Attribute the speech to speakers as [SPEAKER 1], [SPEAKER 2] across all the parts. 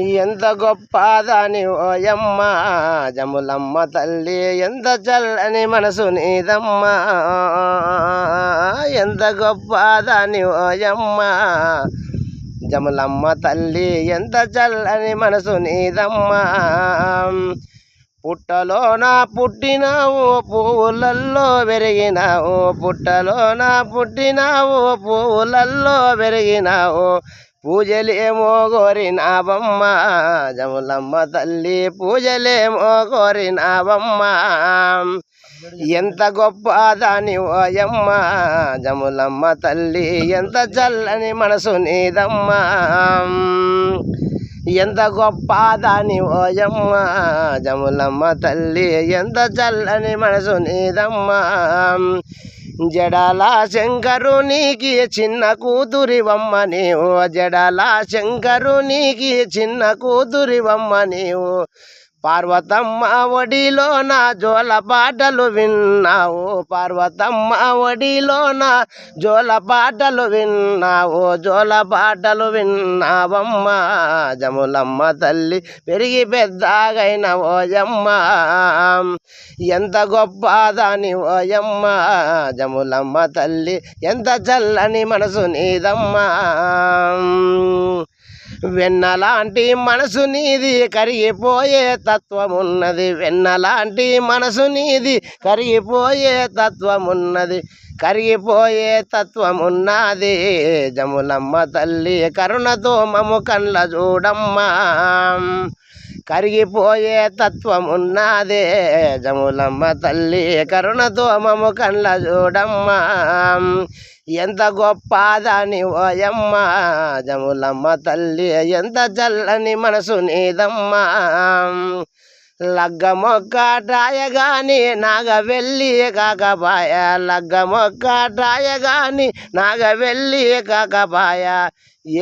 [SPEAKER 1] ఎంత గొప్పదాని ఓయమ్మ జములమ్మ తల్లి, ఎంత చల్లని మనసు నీదమ్మ. ఎంత గొప్పదాని ఓయమ్మ జములమ్మ తల్లి, ఎంత చల్లని మనసు నీదమ్మ. పుట్టలోన పుట్టినావు పువ్వులల్లో పెరిగినావు, పుట్టలోన పుట్టినావు పువ్వులల్లో పెరిగినావు. పూజలేమో కోరినావమ్మ జములమ్మ తల్లి, పూజలేమో కోరినావమ్మ. ఎంత గొప్పదాని ఓయమ్మ జములమ్మ తల్లి, ఎంత చల్లని మనసు నీదమ్మ. ఎంత గొప్పదాని ఓయమ్మ జములమ్మ తల్లి, ఎంత చల్లని మనసు నీదమ్మ. జడాల శంకరునికి చిన్న కూతురివమ్మ నీవు, జడాల శంకరునికి చిన్న కూతురివమ్మ నీవు. పార్వతమ్మ ఒడిలో నా జోల పాటలు విన్నావు, పార్వతమ్మ ఒడిలో నా జోల పాటలు విన్నావు, జోల పాటలు విన్నావమ్మ జములమ్మ తల్లి, పెరిగి పెద్దగైన ఓయమ్మ. ఎంత గొప్పదాని ఓయమ్మ జములమ్మ తల్లి, ఎంత చల్లని మనసు నీదమ్మ. వెన్నలాంటి మనసు నీది కరిగిపోయే తత్వమున్నది, వెన్నలాంటి మనసు నీది కరిగిపోయే తత్వమున్నది, కరిగిపోయే తత్వమున్నది. జములమ్మ తల్లి కరుణతో మము కళ్ళ చూడమ్మా, కరిగిపోయే తత్వమున్నదే. జములమ్మ తల్లి కరుణతో మము కళ్ళ చూడమ్మా. ఎంత గొప్పదాని ఓయమ్మ జములమ్మ తల్లి, ఎంత చల్లని మనసు నీదమ్మ. లగ్గమొక్కటాయగాని నాగవెల్లి కాకపాయ, లగ్గమొక్కటాయగాని నాగవెల్లి కాకపాయ.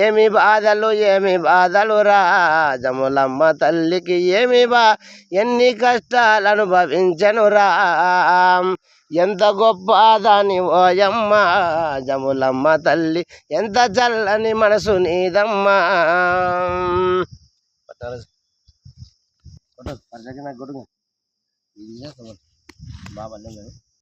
[SPEAKER 1] ఏమి బాధలు రా జములమ్మ తల్లికి, ఎన్ని కష్టాలు అనుభవించనురా. ఎంత గొప్పదాని ఓయమ్మ జములమ్మ తల్లి, ఎంత చల్లని మనసు నీదమ్మ. బాబా